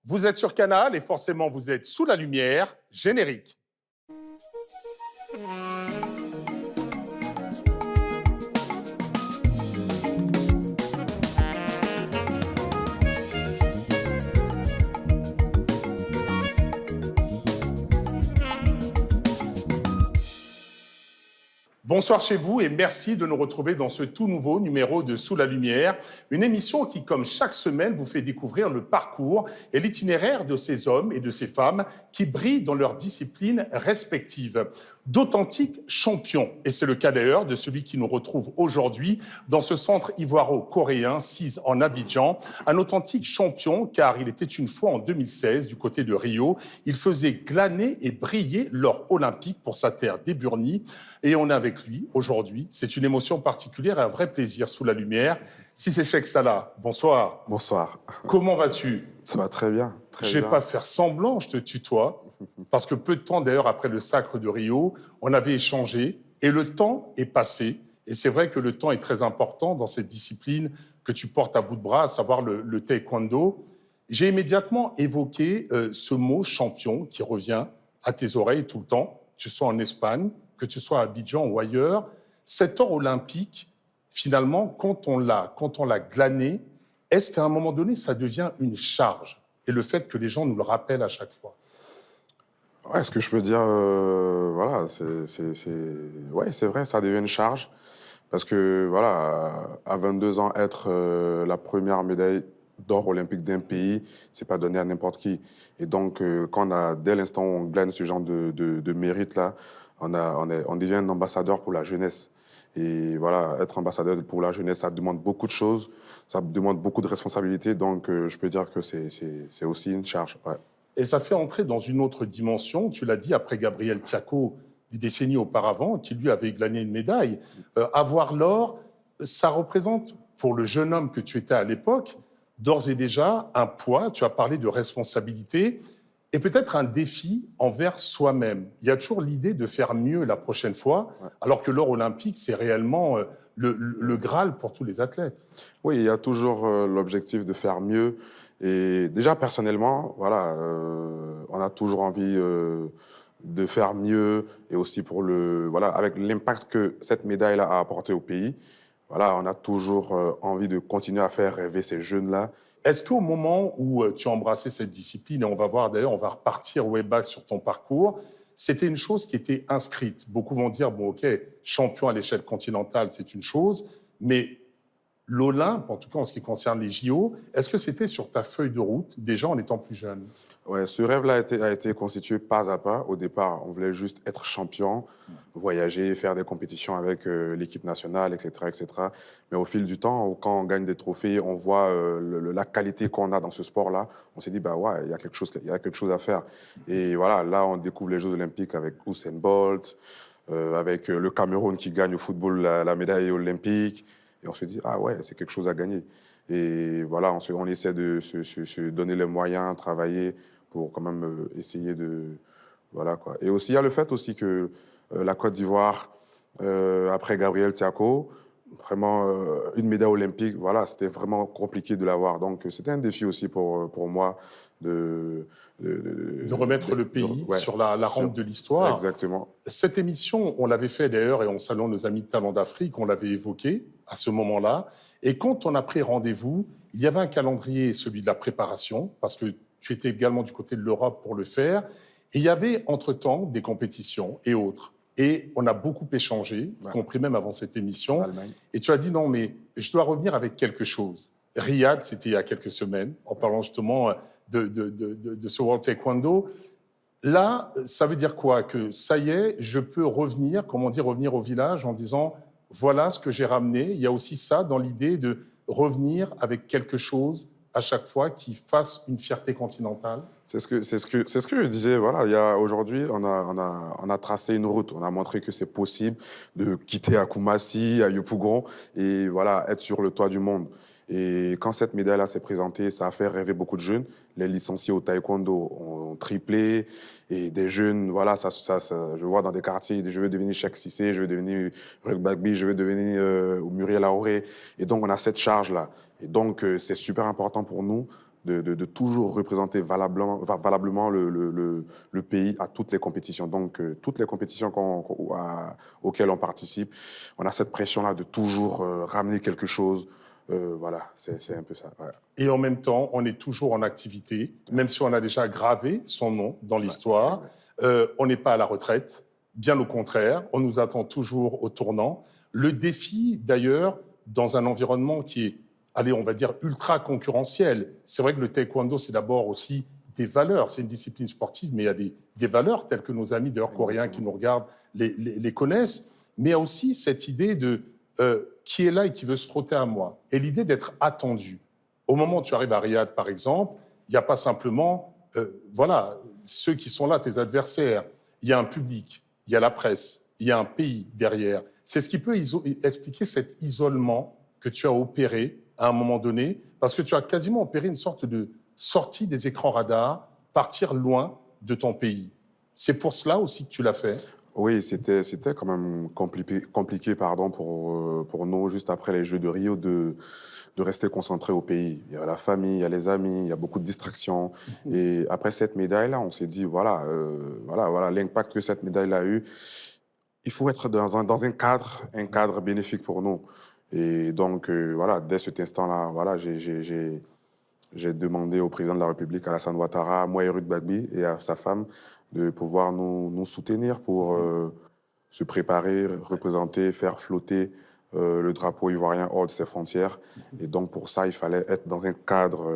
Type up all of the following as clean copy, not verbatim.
Vous êtes sur Canal et forcément vous êtes sous la lumière. Générique. Bonsoir chez vous et merci de nous retrouver dans ce tout nouveau numéro de Sous la Lumière, une émission qui, comme chaque semaine, vous fait découvrir le parcours et l'itinéraire de ces hommes et de ces femmes qui brillent dans leurs disciplines respectives. D'authentiques champions. Et c'est le cas d'ailleurs de celui qui nous retrouve aujourd'hui dans ce centre ivoiro-coréen, CIS en Abidjan. Un authentique champion car il était une fois en 2016 du côté de Rio. Il faisait glaner et briller l'or olympique pour sa terre d'Eburnie. Et on est avec lui aujourd'hui. C'est une émotion particulière et un vrai plaisir sous la lumière. Cissé Cheikh Salah, bonsoir. Bonsoir. Comment vas-tu? Ça va très bien. Je ne vais pas faire semblant, je te tutoie, parce que peu de temps d'ailleurs après le sacre de Rio, on avait échangé et le temps est passé. Et c'est vrai que le temps est très important dans cette discipline que tu portes à bout de bras, à savoir le taekwondo. J'ai immédiatement évoqué ce mot champion qui revient à tes oreilles tout le temps, que tu sois en Espagne, que tu sois à Abidjan ou ailleurs. Cet or olympique, finalement, quand on l'a glané, est-ce qu'à un moment donné, ça devient une charge? Et le fait que les gens nous le rappellent à chaque fois. Ouais, ce que je peux dire, voilà, ouais, c'est vrai, ça devient une charge. Parce que, voilà, à 22 ans, être la première médaille d'or olympique d'un pays, c'est pas donné à n'importe qui. Et donc, dès l'instant où on glane ce genre de mérite-là, on devient un ambassadeur pour la jeunesse. Et voilà, être ambassadeur pour la jeunesse, ça demande beaucoup de choses, ça demande beaucoup de responsabilités. Donc, je peux dire que c'est aussi une charge. Ouais. Et ça fait entrer dans une autre dimension. Tu l'as dit, après Gabriel Tiako, des décennies auparavant, qui lui avait glané une médaille. Avoir l'or, ça représente, pour le jeune homme que tu étais à l'époque, d'ores et déjà un poids. Tu as parlé de responsabilité et peut-être un défi envers soi-même. Il y a toujours l'idée de faire mieux la prochaine fois, alors que l'or olympique, c'est réellement le Graal pour tous les athlètes. Oui, il y a toujours l'objectif de faire mieux. Et déjà, personnellement, voilà, on a toujours envie de faire mieux et aussi voilà, avec l'impact que cette médaille-là a apporté au pays. Voilà, on a toujours envie de continuer à faire rêver ces jeunes-là. Est-ce qu'au moment où tu as embrassé cette discipline, et on va voir d'ailleurs, on va repartir way back sur ton parcours, c'était une chose qui était inscrite? Beaucoup vont dire, bon ok, champion à l'échelle continentale, c'est une chose, mais l'Olympe, en tout cas en ce qui concerne les JO, est-ce que c'était sur ta feuille de route, déjà en étant plus jeune? Ouais, ce rêve-là a été constitué pas à pas. Au départ, on voulait juste être champion, voyager, faire des compétitions avec l'équipe nationale, etc., etc. Mais au fil du temps, quand on gagne des trophées, on voit la qualité qu'on a dans ce sport-là. On s'est dit, bah ouais, il y a quelque chose à faire. Et voilà, là, on découvre les Jeux Olympiques avec Usain Bolt, avec le Cameroun qui gagne au football la médaille olympique. Et on se dit, ah ouais, c'est quelque chose à gagner. Et voilà, on essaie de se donner les moyens, travailler pour quand même essayer de... Voilà, quoi. Et aussi, il y a le fait aussi que la Côte d'Ivoire, après Gabriel Tiako, vraiment une médaille olympique, voilà, c'était vraiment compliqué de l'avoir. Donc, c'était un défi aussi pour moi de remettre le pays sur la rampe de l'histoire. Exactement. Cette émission, on l'avait fait d'ailleurs, et en saluant nos amis de Talents d'Afrique, on l'avait évoqué à ce moment-là. Et quand on a pris rendez-vous, il y avait un calendrier, celui de la préparation, parce que tu étais également du côté de l'Europe pour le faire. Et il y avait entre-temps des compétitions et autres. Et on a beaucoup échangé, y compris même avant cette émission. Allemagne. Et tu as dit non, mais je dois revenir avec quelque chose. Riyad, c'était il y a quelques semaines, en parlant justement de ce World Taekwondo. Là, ça veut dire quoi? Que ça y est, je peux revenir, comment dire, revenir au village en disant voilà ce que j'ai ramené. Il y a aussi ça dans l'idée de revenir avec quelque chose à chaque fois qui fasse une fierté continentale. C'est ce que je disais. Voilà, aujourd'hui, on a tracé une route. On a montré que c'est possible de quitter Akumassi, à Yopougon, et voilà, être sur le toit du monde. Et quand cette médaille-là s'est présentée, ça a fait rêver beaucoup de jeunes. Les licenciés au taekwondo ont triplé. Et des jeunes, voilà, je vois dans des quartiers, je veux devenir Cheikh Cissé, je veux devenir Rugbagbi, je veux devenir Muriel Aoré. Et donc, on a cette charge-là. Et donc, c'est super important pour nous de toujours représenter valablement le pays à toutes les compétitions. Donc, toutes les compétitions auxquelles on participe, on a cette pression-là de toujours ramener quelque chose. Voilà, c'est un peu ça. Ouais. Et en même temps, on est toujours en activité, même si on a déjà gravé son nom dans l'histoire. On n'est pas à la retraite, bien au contraire, on nous attend toujours au tournant. Le défi, d'ailleurs, dans un environnement qui est, allez, on va dire, ultra concurrentiel. C'est vrai que le taekwondo, c'est d'abord aussi des valeurs. C'est une discipline sportive, mais il y a des valeurs telles que nos amis, d'ailleurs, coréens qui nous regardent, les connaissent. Mais il y a aussi cette idée de qui est là et qui veut se frotter à moi. Et l'idée d'être attendu. Au moment où tu arrives à Riyad, par exemple, il n'y a pas simplement, voilà, ceux qui sont là, tes adversaires. Il y a un public, il y a la presse, il y a un pays derrière. C'est ce qui peut expliquer cet isolement que tu as opéré à un moment donné, parce que tu as quasiment opéré une sorte de sortie des écrans radars, partir loin de ton pays. C'est pour cela aussi que tu l'as fait. Oui, c'était quand même compliqué pour nous, juste après les Jeux de Rio, de rester concentré au pays. Il y a la famille, il y a les amis, il y a beaucoup de distractions. Et après cette médaille-là, on s'est dit, voilà, l'impact que cette médaille-là a eu, il faut être dans un cadre bénéfique pour nous. Et donc, voilà, dès cet instant-là, voilà, j'ai demandé au président de la République, Alassane Ouattara, à Mohairou Gbagbi et à sa femme, de pouvoir nous soutenir pour se préparer, représenter, faire flotter le drapeau ivoirien hors de ses frontières. Et donc, pour ça, il fallait être dans un cadre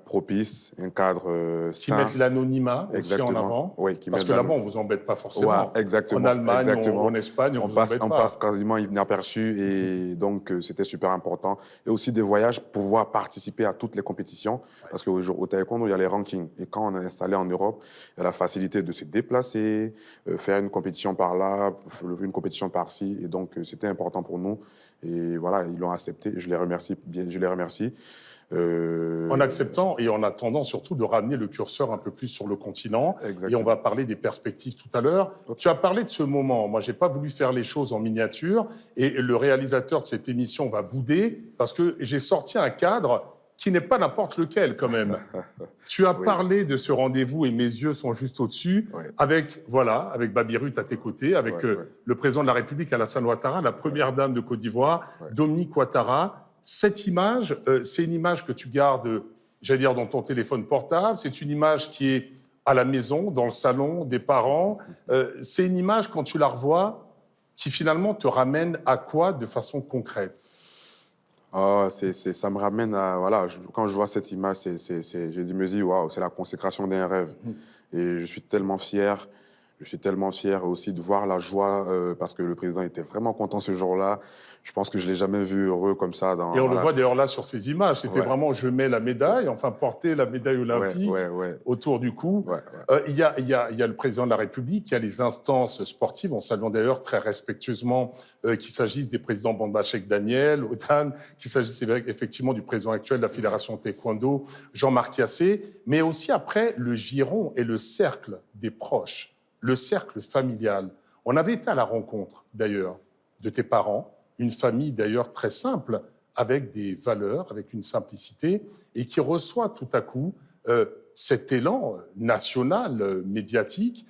propice, un cadre Qui sain. mettent l'anonymat aussi en avant. Oui, parce que là-bas, on ne vous embête pas forcément. Ouais, exactement. En Allemagne, en Espagne, on passe quasiment inaperçu. Et donc, c'était super important. Et aussi des voyages, pouvoir participer à toutes les compétitions. Parce qu'au taekwondo, il y a les rankings. Et quand on est installé en Europe, il y a la facilité de se déplacer, faire une compétition par là, une compétition par-ci. Et donc, c'était important pour nous. Et voilà, ils l'ont accepté. Je les remercie. En acceptant et en attendant surtout de ramener le curseur un peu plus sur le continent. Exactement. Et on va parler des perspectives tout à l'heure. Tu as parlé de ce moment. Moi, je n'ai pas voulu faire les choses en miniature et le réalisateur de cette émission va bouder parce que j'ai sorti un cadre qui n'est pas n'importe lequel quand même. Tu as parlé de ce rendez-vous et mes yeux sont juste au-dessus avec Baby Ruth à tes côtés, avec le président de la République, Alassane Ouattara, la première dame de Côte d'Ivoire, Dominique Ouattara. Cette image, c'est une image que tu gardes, j'allais dire, dans ton téléphone portable. C'est une image qui est à la maison, dans le salon des parents. C'est une image, quand tu la revois, qui finalement te ramène à quoi de façon concrète? Ça me ramène à... Voilà, quand je vois cette image, je me dis, waouh, c'est la consécration d'un rêve. Et je suis tellement fier. Je suis tellement fier aussi de voir la joie, parce que le président était vraiment content ce jour-là. Je pense que je ne l'ai jamais vu heureux comme ça. Et on le voit d'ailleurs là sur ces images. C'était vraiment, je mets la médaille, enfin porter la médaille olympique autour du cou. Il y a le président de la République, il y a les instances sportives. On salue d'ailleurs très respectueusement qu'il s'agisse des présidents Bamba Cheikh Daniel, Otan, qu'il s'agisse effectivement du président actuel de la Fédération Taekwondo, Jean-Marc Yassé, mais aussi après le giron et le cercle des proches. Le cercle familial. On avait été à la rencontre, d'ailleurs, de tes parents, une famille d'ailleurs très simple, avec des valeurs, avec une simplicité, et qui reçoit tout à coup cet élan national, médiatique.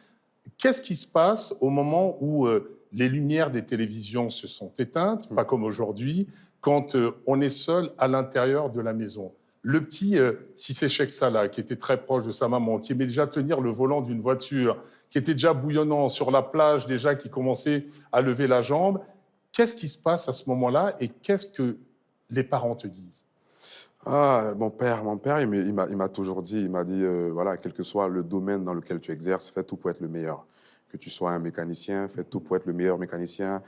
Qu'est-ce qui se passe au moment où les lumières des télévisions se sont éteintes, pas comme aujourd'hui, quand on est seul à l'intérieur de la maison? Le petit Cissé Cheikh Salah, qui était très proche de sa maman, qui aimait déjà tenir le volant d'une voiture, qui était déjà bouillonnant sur la plage, déjà qui commençait à lever la jambe. Qu'est-ce qui se passe à ce moment-là et qu'est-ce que les parents te disent? Mon père, il m'a toujours dit, voilà, quel que soit le domaine dans lequel tu exerces, fais tout pour être le meilleur. Que tu sois un mécanicien, fais tout pour être le meilleur mécanicien.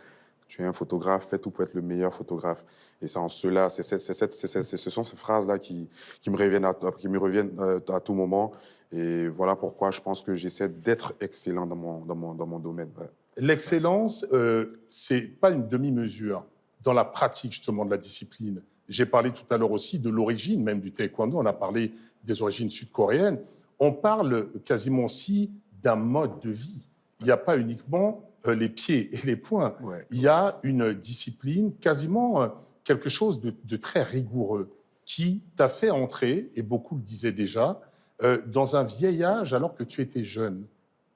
Tu es un photographe, fais tout pour être le meilleur photographe. Et c'est en cela, ce sont ces phrases-là qui me reviennent à tout moment. Et voilà pourquoi je pense que j'essaie d'être excellent dans mon domaine. L'excellence, c'est pas une demi-mesure dans la pratique justement de la discipline. J'ai parlé tout à l'heure aussi de l'origine même du taekwondo. On a parlé des origines sud-coréennes. On parle quasiment aussi d'un mode de vie. Il n'y a pas uniquement les pieds et les poings. Il y a une discipline, quasiment quelque chose de très rigoureux. qui t'a fait entrer, et beaucoup le disaient déjà, dans un vieil âge alors que tu étais jeune.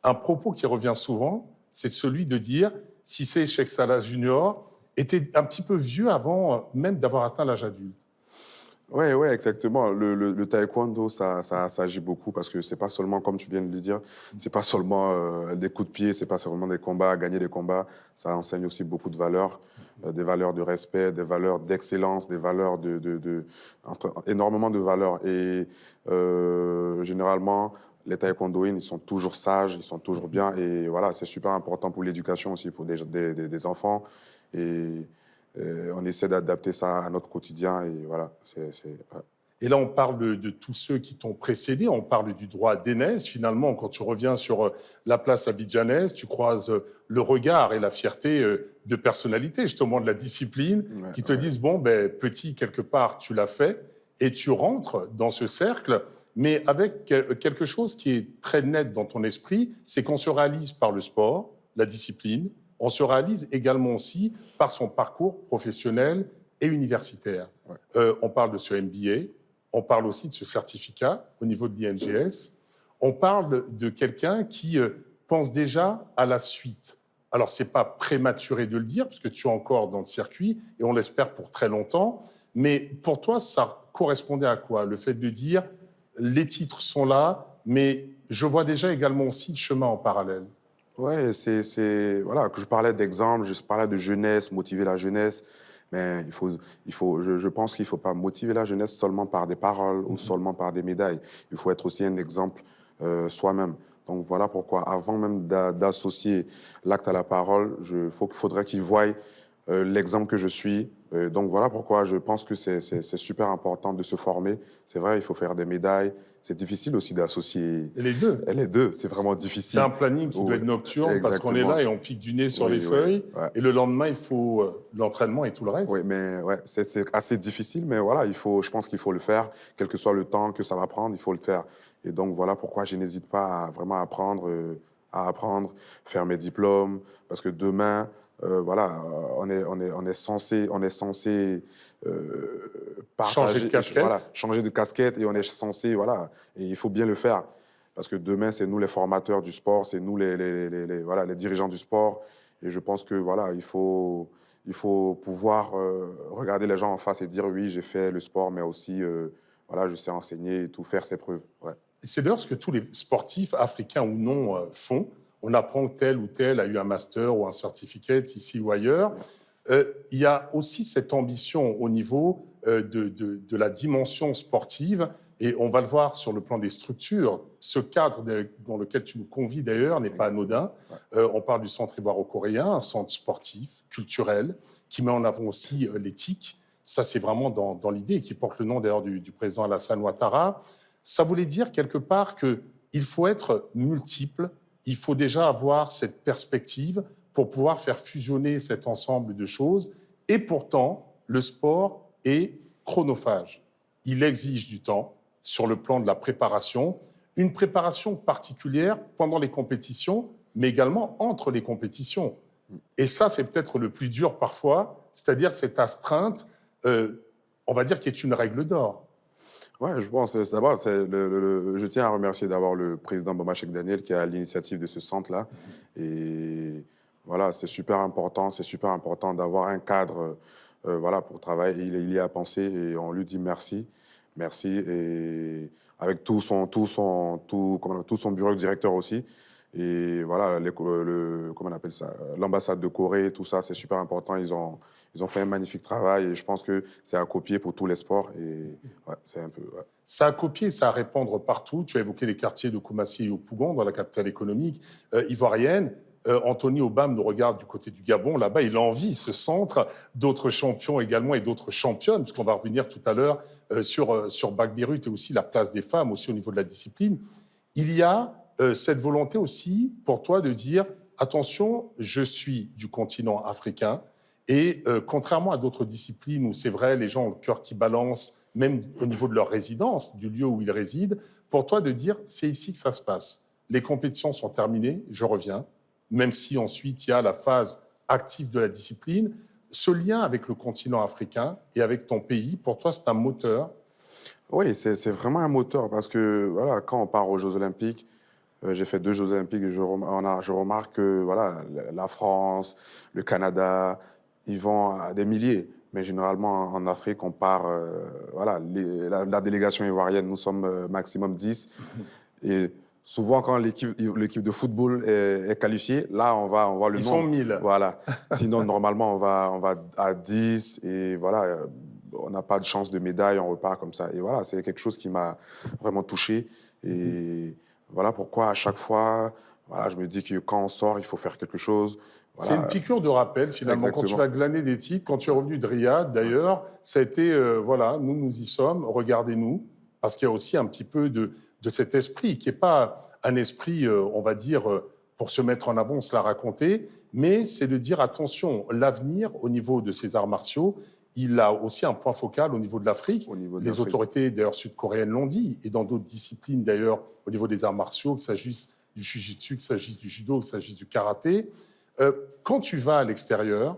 Un propos qui revient souvent, c'est celui de dire si c'est Sheikh Salah Junior était un petit peu vieux avant même d'avoir atteint l'âge adulte. Ouais, ouais, exactement. Le taekwondo, ça agit beaucoup parce que c'est pas seulement, comme tu viens de le dire, c'est pas seulement des coups de pied, c'est pas seulement des combats, gagner des combats. Ça enseigne aussi beaucoup de valeurs, des valeurs de respect, des valeurs d'excellence, des valeurs énormément de valeurs. Et généralement, les taekwondoïnes, ils sont toujours sages, ils sont toujours bien. Et voilà, c'est super important pour l'éducation aussi, pour des enfants. Et on essaie d'adapter ça à notre quotidien et voilà. Ouais. Et là, on parle de tous ceux qui t'ont précédé, on parle du droit d'aînesse. Finalement, quand tu reviens sur la place abidjanaise, tu croises le regard et la fierté de personnalités, justement de la discipline, Ouais, qui te ouais. disent, bon, ben, petit, quelque part, tu l'as fait, et tu rentres dans ce cercle, mais avec quelque chose qui est très net dans ton esprit, c'est qu'on se réalise par le sport, la discipline, on se réalise également aussi par son parcours professionnel et universitaire. Ouais. On parle de ce MBA, on parle aussi de ce certificat au niveau de l'INGS, on parle de quelqu'un qui pense déjà à la suite. Alors, ce n'est pas prématuré de le dire, parce que tu es encore dans le circuit, et on l'espère pour très longtemps, mais pour toi, ça correspondait à quoi? Le fait de dire, les titres sont là, mais je vois déjà également aussi le chemin en parallèle. Ouais, voilà, que je parlais d'exemple, je parlais de jeunesse, motiver la jeunesse. Mais je pense qu'il ne faut pas motiver la jeunesse seulement par des paroles ou seulement par des médailles. Il faut être aussi un exemple soi-même. Donc voilà pourquoi, avant même d'associer l'acte à la parole, faudrait qu'ils voient l'exemple que je suis. Donc voilà pourquoi je pense que c'est super important de se former. C'est vrai, il faut faire des médailles. C'est difficile aussi d'associer Et les deux. les deux. C'est vraiment C'est difficile. un planning qui doit être nocturne parce qu'on est Exactement. là et on pique du nez sur Oui, les feuilles. ouais. Et le lendemain, il faut l'entraînement et tout le reste. Oui, mais ouais, c'est assez difficile, mais voilà, je pense qu'il faut le faire, quel que soit le temps que ça va prendre, il faut le faire. Et donc voilà pourquoi je n'hésite pas à vraiment à apprendre, faire mes diplômes, parce que demain, voilà, on est censé Changer de partager, casquette. voilà, changer de casquette et on est censé, voilà, et il faut bien le faire. Parce que demain, c'est nous les formateurs du sport, c'est nous voilà, les dirigeants du sport. Et je pense que voilà, il faut pouvoir regarder les gens en face et dire oui, j'ai fait le sport, mais aussi voilà, je sais enseigner et tout, faire ses preuves. Ouais. C'est d'ailleurs ce que tous les sportifs, africains ou non, font. On apprend que tel ou tel a eu un master ou un certificat ici ou ailleurs. Il y a aussi cette ambition au niveau de la dimension sportive, et on va le voir sur le plan des structures. Ce cadre dans lequel tu nous convies d'ailleurs n'est pas anodin. On parle du Centre ivoiro-coréen, un centre sportif, culturel, qui met en avant aussi l'éthique. Ça, c'est vraiment dans l'idée, et qui porte le nom d'ailleurs du président Alassane Ouattara. Ça voulait dire quelque part qu'il faut être multiple, il faut déjà avoir cette perspective pour pouvoir faire fusionner cet ensemble de choses. Et pourtant, le sport est chronophage. Il exige du temps sur le plan de la préparation, une préparation particulière pendant les compétitions, mais également entre les compétitions. Et ça, c'est peut-être le plus dur parfois, c'est-à-dire cette astreinte, on va dire, qui est une règle d'or. Ouais, je pense, d'abord, je tiens à remercier d'abord le président Boma Cheikh Daniel qui a l'initiative de ce centre-là. Et voilà, c'est super important d'avoir un cadre voilà, pour travailler. Il y a pensé et on lui dit merci. Merci. Et avec tout son bureau de directeur aussi. Et voilà, comment on appelle ça, l'ambassade de Corée, tout ça, c'est super important. Ils ont fait un magnifique travail et je pense que c'est à copier pour tous les sports. Et ouais, c'est un peu. Ouais. Ça a copié, ça a répandre partout. Tu as évoqué les quartiers de Koumassi et Yopougon, dans la capitale économique ivoirienne. Anthony Obam nous regarde du côté du Gabon. Là-bas, il envie ce centre, d'autres champions également et d'autres championnes, puisqu'on va revenir tout à l'heure sur Bagbirut et aussi la place des femmes, aussi au niveau de la discipline. Il y a cette volonté aussi pour toi de dire attention, je suis du continent africain et contrairement à d'autres disciplines où c'est vrai, les gens ont le cœur qui balance, même au niveau de leur résidence, du lieu où ils résident, pour toi de dire c'est ici que ça se passe. Les compétitions sont terminées, je reviens, même si ensuite il y a la phase active de la discipline. Ce lien avec le continent africain et avec ton pays, pour toi, c'est un moteur Oui, c'est vraiment un moteur parce que voilà, quand on part aux Jeux Olympiques, j'ai fait 2 Jeux Olympiques et je remarque que voilà, la France, le Canada, ils vont à des milliers. Mais généralement, en Afrique, on part, voilà, la délégation ivoirienne, nous sommes maximum 10. Et souvent, quand l'équipe de football est qualifiée, là, on voit le Ils sont nombre. 1000. Voilà. Sinon, normalement, on va à 10 et voilà, on n'a pas de chance de médaille, on repart comme ça. Et voilà, c'est quelque chose qui m'a vraiment touché. Et voilà pourquoi, à chaque fois, voilà, je me dis que quand on sort, il faut faire quelque chose. C'est une Voilà, piqûre de rappel, finalement. Quand tu exactement. vas glaner des titres, quand tu es revenu de Riyad, d'ailleurs, ça a été, voilà, nous y sommes, regardez-nous, parce qu'il y a aussi un petit peu de cet esprit, qui n'est pas un esprit, on va dire, pour se mettre en avant, se la raconter, mais c'est de dire, attention, l'avenir, au niveau de ces arts martiaux, il a aussi un point focal au niveau de l'Afrique. Au niveau de Les l'Afrique. autorités, d'ailleurs, sud-coréennes l'ont dit, et dans d'autres disciplines, d'ailleurs, au niveau des arts martiaux, qu'il s'agisse du jiu-jitsu, qu'il s'agisse du judo, qu'il s'agisse du karaté. Quand tu vas à l'extérieur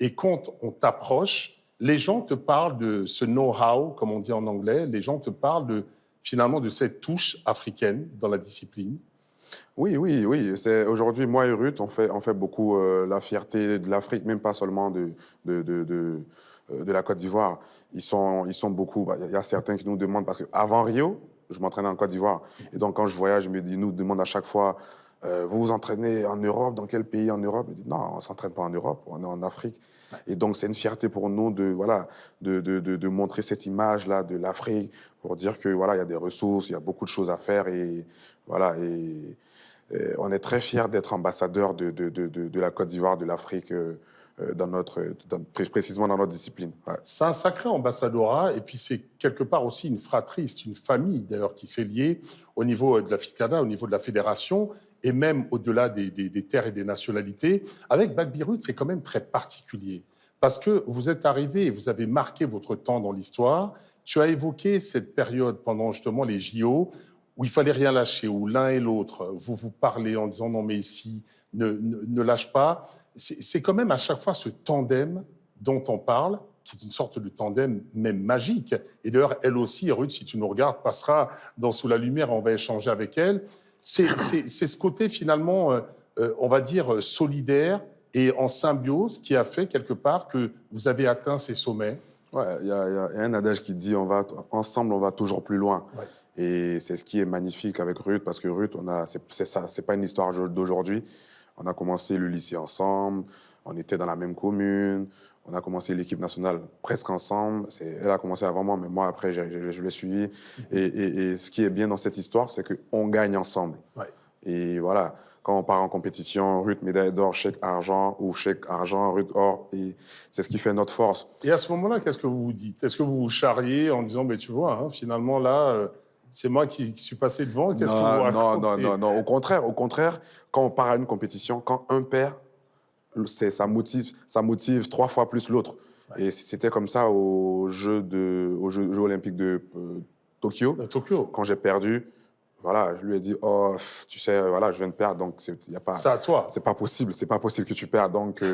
et quand on t'approche, les gens te parlent de ce know-how, comme on dit en anglais, les gens te parlent finalement de cette touche africaine dans la discipline. Oui, oui, oui. Aujourd'hui, moi et Ruth, on fait beaucoup la fierté de l'Afrique, même pas seulement de la Côte d'Ivoire. Ils sont beaucoup. Bah, il y a certains qui nous demandent, parce qu'avant Rio, je m'entraînais en Côte d'Ivoire. Et donc, quand je voyage, ils nous demandent à chaque fois, vous vous entraînez en Europe, dans quel pays en Europe? Je dis, non, on ne s'entraîne pas en Europe, on est en Afrique. Et donc, c'est une fierté pour nous voilà, de montrer cette image-là de l'Afrique, pour dire que voilà, il y a des ressources, il y a beaucoup de choses à faire. Et voilà. On est très fiers d'être ambassadeur de la Côte d'Ivoire, de l'Afrique, précisément dans notre discipline. Ouais. C'est un sacré ambassadeurat et puis c'est quelque part aussi une fratrie, c'est une famille d'ailleurs qui s'est liée au niveau de la FICADA, au niveau de la fédération et même au-delà des terres et des nationalités. Avec Bagbirut, c'est quand même très particulier parce que vous êtes arrivé et vous avez marqué votre temps dans l'histoire. Tu as évoqué cette période pendant justement les JO où il fallait rien lâcher, où l'un et l'autre, vous parlez en disant non mais ici, ne lâche pas. C'est quand même à chaque fois ce tandem dont on parle, qui est une sorte de tandem même magique. Et d'ailleurs, elle aussi, Ruth, si tu nous regardes, passera dans Sous la lumière, on va échanger avec elle. C'est ce côté finalement, on va dire, solidaire et en symbiose qui a fait quelque part que vous avez atteint ces sommets. Ouais, il y a un adage qui dit ensemble, on va toujours plus loin. Ouais. Et c'est ce qui est magnifique avec Ruth, parce que Ruth, c'est ça, c'est pas une histoire d'aujourd'hui. On a commencé le lycée ensemble, on était dans la même commune, on a commencé l'équipe nationale presque ensemble. Elle a commencé avant moi, mais moi, après, je l'ai suivi. Et ce qui est bien dans cette histoire, c'est qu'on gagne ensemble. Ouais. Et voilà, quand on part en compétition, Ruth médaille d'or, chèque argent, ou chèque argent, Ruth or, et c'est ce qui fait notre force. Et à ce moment-là, qu'est-ce que vous vous dites? Est-ce que vous vous charriez en disant, mais tu vois, hein, finalement là, c'est moi qui suis passé devant, qu'est-ce que vous Non, non, racontez? non, non, non. Au contraire, quand on part à une compétition, quand un perd, ça motive 3 fois plus l'autre. Ouais. Et c'était comme ça aux Jeux olympiques de Tokyo. À Tokyo, Quand j'ai perdu, voilà, je lui ai dit, oh, tu sais, voilà, je viens de perdre, donc c'est à toi. c'est pas possible que tu perds, donc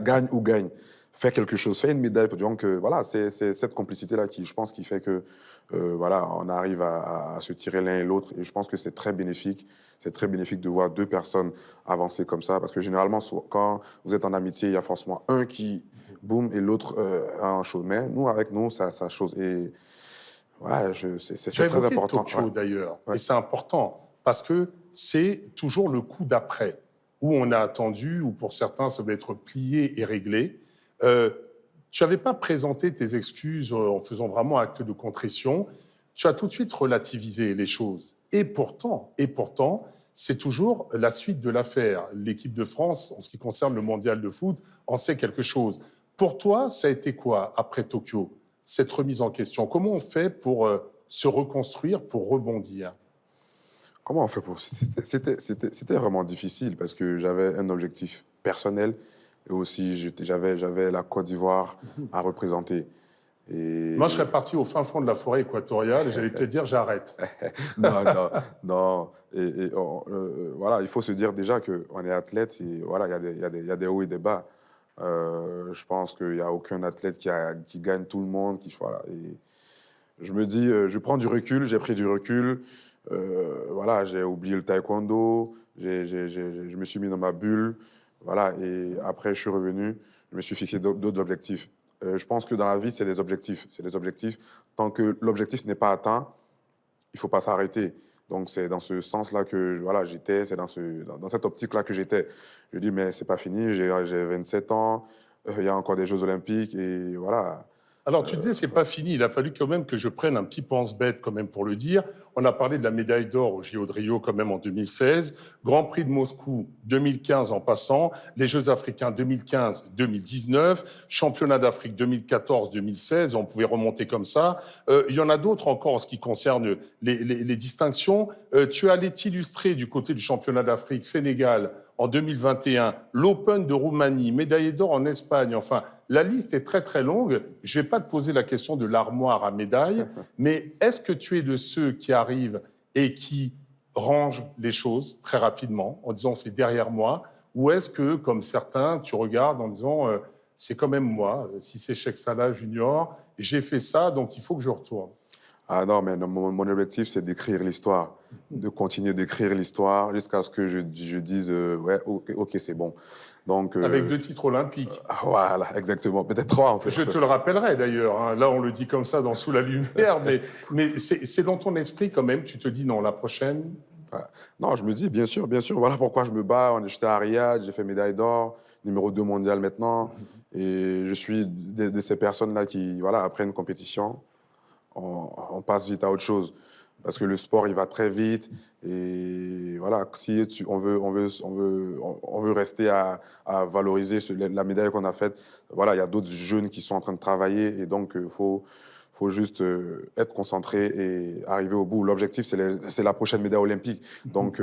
gagne ou gagne. Fais quelque chose, fais une médaille. Donc voilà, c'est cette complicité-là qui, je pense, qui fait que voilà, on arrive à se tirer l'un et l'autre. Et je pense que c'est très bénéfique. C'est très bénéfique de voir 2 personnes avancer comme ça, parce que généralement, quand vous êtes en amitié, il y a forcément un qui boum et l'autre en chose. Mais nous, avec nous, ça chose. Et ouais, c'est Tu as très évoqué important. Tokyo Ouais. d'ailleurs, Ouais. et c'est important parce que c'est toujours le coup d'après où on a attendu, ou pour certains ça va être plié et réglé. Euh, Tu n'avais pas présenté tes excuses en faisant vraiment acte de contrition. Tu as tout de suite relativisé les choses. Et pourtant, c'est toujours la suite de l'affaire. L'équipe de France, en ce qui concerne le mondial de foot, en sait quelque chose. Pour toi, ça a été quoi après Tokyo, cette remise en question? Comment on fait pour se reconstruire, pour rebondir? Comment on fait pour... C'était vraiment difficile parce que j'avais un objectif personnel et aussi j'avais la Côte d'Ivoire à représenter. Et Moi, je serais parti au fin fond de la forêt équatoriale et j'allais te dire j'arrête. non, non, non. Voilà, il faut se dire déjà qu'on est athlète et voilà, il y a des hauts et des bas. Je pense qu'il n'y a aucun athlète qui gagne tout le monde. Voilà, je me dis, je prends du recul, j'ai pris du recul. Voilà, j'ai oublié le taekwondo, je me suis mis dans ma bulle. Voilà, et après, je suis revenu, je me suis fixé d'autres objectifs. Je pense que dans la vie, c'est des objectifs. C'est des objectifs. Tant que l'objectif n'est pas atteint, il ne faut pas s'arrêter. Donc, c'est dans ce sens-là que voilà, j'étais, c'est dans cette optique-là que j'étais. Je dis, mais c'est pas fini, j'ai 27 ans, il y a encore des Jeux Olympiques, et voilà. Alors, tu disais, c'est pas fini. Il a fallu quand même que je prenne un petit pense-bête quand même pour le dire. On a parlé de la médaille d'or au JO de Rio quand même en 2016, Grand Prix de Moscou 2015 en passant, les Jeux africains 2015-2019, Championnat d'Afrique 2014-2016, on pouvait remonter comme ça. Il y en a d'autres encore en ce qui concerne les distinctions. Tu allais t'illustrer du côté du Championnat d'Afrique Sénégal en 2021, l'Open de Roumanie, médaillé d'or en Espagne. Enfin, la liste est très très longue. Je ne vais pas te poser la question de l'armoire à médailles, mais est-ce que tu es de ceux qui arrivent et qui rangent les choses très rapidement en disant c'est derrière moi, ou est-ce que, comme certains, tu regardes en disant c'est quand même moi, si c'est Cheikh Salah Junior, j'ai fait ça, donc il faut que je retourne. Ah non, mais non, mon objectif, c'est d'écrire l'histoire, de continuer d'écrire l'histoire jusqu'à ce que je dise ouais, ok, c'est bon. Donc, avec 2 titres olympiques. Voilà, exactement. Peut-être 3 en fait. Je te le rappellerai d'ailleurs. Hein. Là, on le dit comme ça dans Sous la lumière, mais c'est dans ton esprit quand même. Tu te dis non, la prochaine. Ouais. Non, je me dis bien sûr, bien sûr. Voilà pourquoi je me bats. J'étais à Riyad, j'ai fait médaille d'or, numéro 2 mondial maintenant. Et je suis de ces personnes-là qui, voilà, après une compétition, on passe vite à autre chose. Parce que le sport, il va très vite. Et voilà, si on veut rester à valoriser la médaille qu'on a faite, voilà, il y a d'autres jeunes qui sont en train de travailler. Et donc, il faut juste être concentré et arriver au bout. L'objectif, c'est la prochaine médaille olympique. Donc,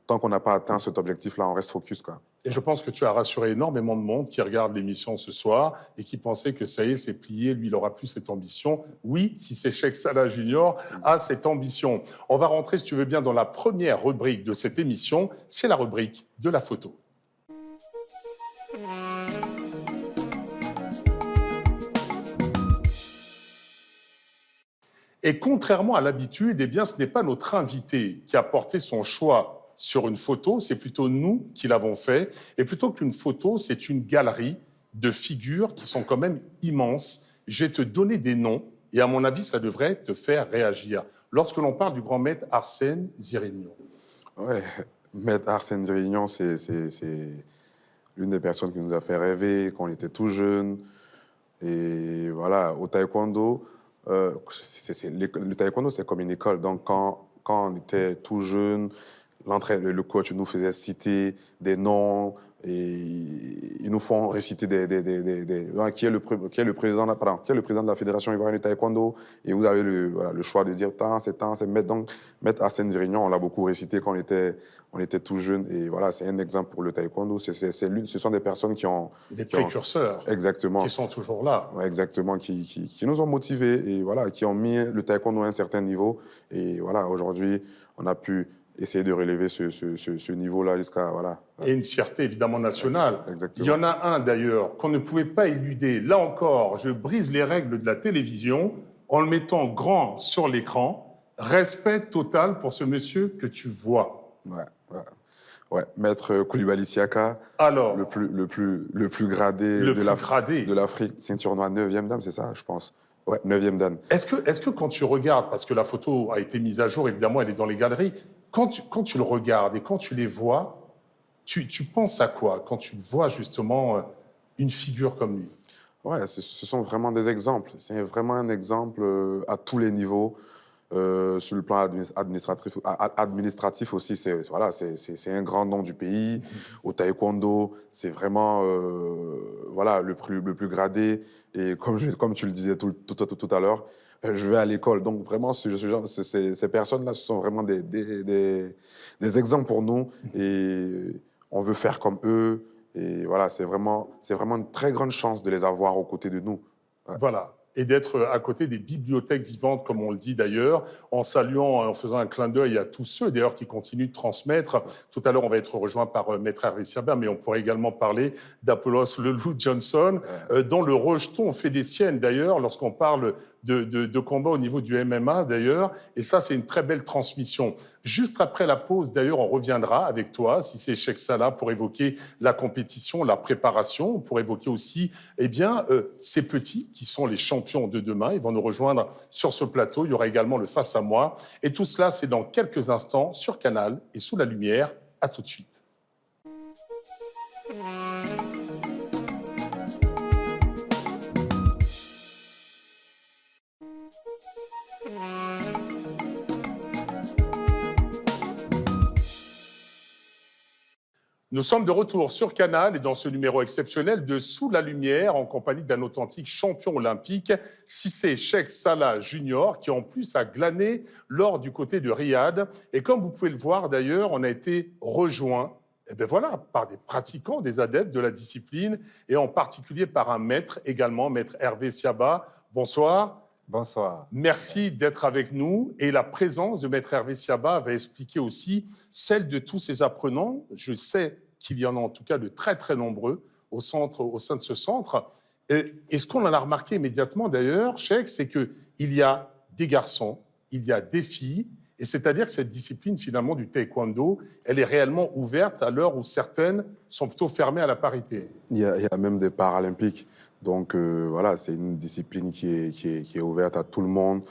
tant qu'on n'a pas atteint cet objectif-là, on reste focus, quoi. Et je pense que tu as rassuré énormément de monde qui regarde l'émission ce soir et qui pensait que ça y est, c'est plié, lui, il n'aura plus cette ambition. Oui, si c'est Cheikh Salah Junior, a cette ambition. On va rentrer, si tu veux bien, dans la première rubrique de cette émission. C'est la rubrique de la photo. Et contrairement à l'habitude, eh bien, ce n'est pas notre invité qui a porté son choix sur une photo, c'est plutôt nous qui l'avons fait. Et plutôt qu'une photo, c'est une galerie de figures qui sont quand même immenses. Je vais te donner des noms et à mon avis, ça devrait te faire réagir. Lorsque l'on parle du grand maître Arsène Zirignon. Ouais, maître Arsène Zirignon, c'est l'une des personnes qui nous a fait rêver quand on était tout jeune. Et voilà, au taekwondo, le taekwondo, c'est comme une école. Donc, quand on était tout jeune, le coach nous faisait citer des noms et ils nous font réciter qui est le président de la Fédération ivoirienne de taekwondo, et vous avez le choix de dire tant, c'est maître. Donc, maître Arsène Zirignon, on l'a beaucoup récité quand on était tout jeune, et voilà, c'est un exemple pour le taekwondo. Ce sont des personnes qui ont... Des précurseurs. Exactement. Qui sont toujours là. Ouais, exactement, qui nous ont motivés et voilà, qui ont mis le taekwondo à un certain niveau. Et voilà, aujourd'hui, on a pu essayer de relever ce niveau-là jusqu'à... Voilà. Et une fierté évidemment nationale. Exactement. Il y en a un d'ailleurs qu'on ne pouvait pas éluder. Là encore, je brise les règles de la télévision en le mettant grand sur l'écran. Respect total pour ce monsieur que tu vois. Ouais. Maître Koulibaly Siaka, alors, le plus gradé de l'Afrique, ceinture noire, 9e dan, c'est ça, je pense. Ouais, 9e dan. Est-ce que quand tu regardes, parce que la photo a été mise à jour, évidemment, elle est dans les galeries, quand tu le regardes et quand tu les vois, tu penses à quoi quand tu vois justement une figure comme lui? Ouais, ce sont vraiment des exemples. C'est vraiment un exemple à tous les niveaux. Sur le plan administratif aussi, c'est un grand nom du pays. Au taekwondo, c'est vraiment voilà, le plus gradé. Et comme tu le disais tout à l'heure, je vais à l'école. Donc vraiment, ces personnes-là, ce sont vraiment des exemples pour nous. Et on veut faire comme eux. Et voilà, c'est vraiment une très grande chance de les avoir aux côtés de nous. Ouais. Voilà. Et d'être à côté des bibliothèques vivantes, comme on le dit d'ailleurs, en saluant, en faisant un clin d'œil à tous ceux d'ailleurs qui continuent de transmettre. Tout à l'heure, on va être rejoint par Maître Hervé Sirbert, mais on pourrait également parler d'Apollos Lelou Johnson, dont le rejeton fait des siennes d'ailleurs lorsqu'on parle de combat au niveau du MMA d'ailleurs. Et ça, c'est une très belle transmission. Juste après la pause, d'ailleurs, on reviendra avec toi, si c'est Cheikh Salah, pour évoquer la compétition, la préparation, pour évoquer aussi ces petits qui sont les champions de demain. Ils vont nous rejoindre sur ce plateau. Il y aura également le Face à moi. Et tout cela, c'est dans quelques instants sur Canal et sous la lumière. À tout de suite. Nous sommes de retour sur Canal et dans ce numéro exceptionnel de Sous la lumière en compagnie d'un authentique champion olympique, Cissé Cheikh Salah Junior, qui en plus a glané l'or du côté de Riyad. Et comme vous pouvez le voir d'ailleurs, on a été rejoint par des pratiquants, des adeptes de la discipline et en particulier par un maître également, maître Hervé Siaba. Bonsoir. Bonsoir. Merci d'être avec nous. Et la présence de maître Hervé Siaba va expliquer aussi celle de tous ces apprenants. Je sais qu'il y en a en tout cas de très, très nombreux au sein de ce centre. Et ce qu'on en a remarqué immédiatement d'ailleurs, Cheikh, c'est qu'il y a des garçons, il y a des filles, et c'est-à-dire que cette discipline finalement du taekwondo, elle est réellement ouverte à l'heure où certaines sont plutôt fermées à la parité. Il y a même des paralympiques. Donc voilà, c'est une discipline qui est ouverte à tout le monde.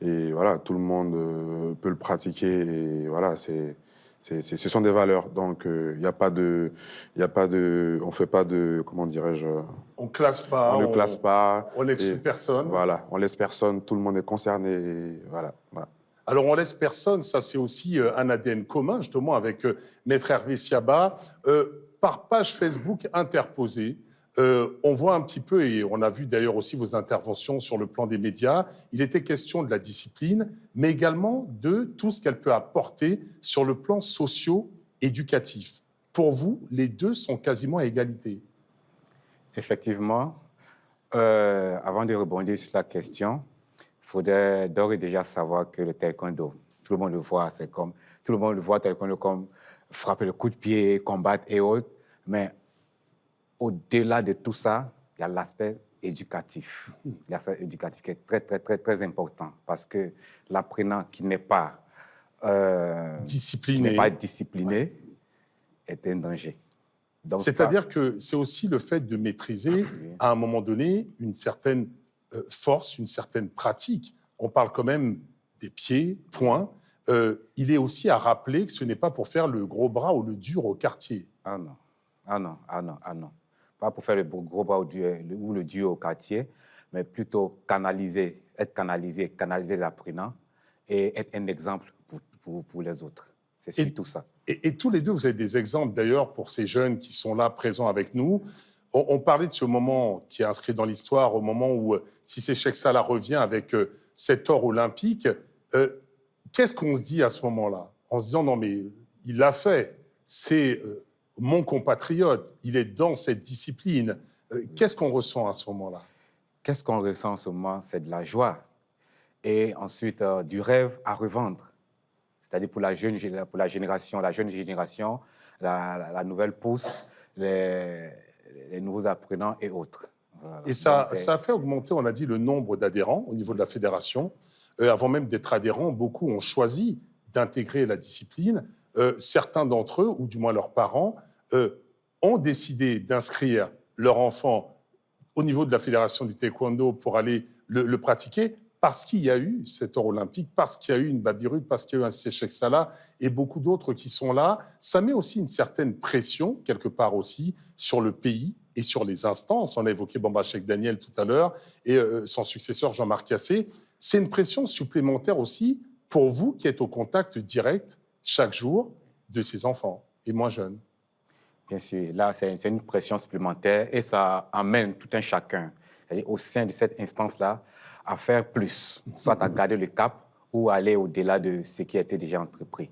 Et voilà, tout le monde peut le pratiquer. Et voilà, ce sont des valeurs. Donc il n'y a pas de, on fait pas de, comment dirais-je, on classe pas, on ne classe pas. On n'exclut personne. Voilà, on laisse personne. Tout le monde est concerné. Et voilà. Alors, on laisse personne, ça c'est aussi un ADN commun, justement, avec Maître Hervé Siaba. Par page Facebook interposée, on voit un petit peu, et on a vu d'ailleurs aussi vos interventions sur le plan des médias, il était question de la discipline, mais également de tout ce qu'elle peut apporter sur le plan socio-éducatif. Pour vous, les deux sont quasiment à égalité. Effectivement, avant de rebondir sur la question, il faudrait d'ores et déjà savoir que le taekwondo, tout le monde le voit, tout le monde le voit taekwondo comme frapper le coup de pied, combattre et autres, mais au-delà de tout ça, il y a l'aspect éducatif. L'aspect éducatif qui est très, très, très, très important parce que l'apprenant qui n'est pas discipliné est un danger. C'est-à-dire que c'est aussi le fait de maîtriser, à un moment donné, une certaine force, une certaine pratique. On parle quand même des pieds, poings. Il est aussi à rappeler que ce n'est pas pour faire le gros bras ou le dur au quartier. Ah non, ah non, ah non, ah non. Pas pour faire le gros bras ou le dur au quartier, mais plutôt canaliser l'apprenant et être un exemple pour les autres. C'est surtout ça. Et tous les deux, vous avez des exemples d'ailleurs pour ces jeunes qui sont là, présents avec nous. On parlait de ce moment qui est inscrit dans l'histoire, au moment où Cissé Cheikh Salah revient avec cet or olympique. Qu'est-ce qu'on se dit à ce moment-là? En se disant, non mais il l'a fait, c'est mon compatriote, il est dans cette discipline. Qu'est-ce qu'on ressent à ce moment-là? Qu'est-ce qu'on ressent en ce moment? C'est de la joie. Et ensuite, du rêve à revendre. C'est-à-dire pour la jeune génération, la nouvelle pousse, les nouveaux apprenants et autres. Voilà. Et ça a fait augmenter, on a dit, le nombre d'adhérents au niveau de la fédération. Avant même d'être adhérents, beaucoup ont choisi d'intégrer la discipline. Certains d'entre eux, ou du moins leurs parents, ont décidé d'inscrire leur enfant au niveau de la fédération du taekwondo pour aller le pratiquer parce qu'il y a eu cet or olympique, parce qu'il y a eu une Babirud, parce qu'il y a eu un Cissé Cheikh Salah et beaucoup d'autres qui sont là. Ça met aussi une certaine pression, quelque part aussi, sur le pays et sur les instances. On a évoqué Bamba Cheikh Daniel tout à l'heure et son successeur Jean-Marc Cassé. C'est une pression supplémentaire aussi pour vous qui êtes au contact direct chaque jour de ces enfants et moins jeunes. Bien sûr, là, c'est une pression supplémentaire et ça amène tout un chacun, c'est-à-dire au sein de cette instance-là, à faire plus, soit à garder le cap ou aller au-delà de ce qui a été déjà entrepris.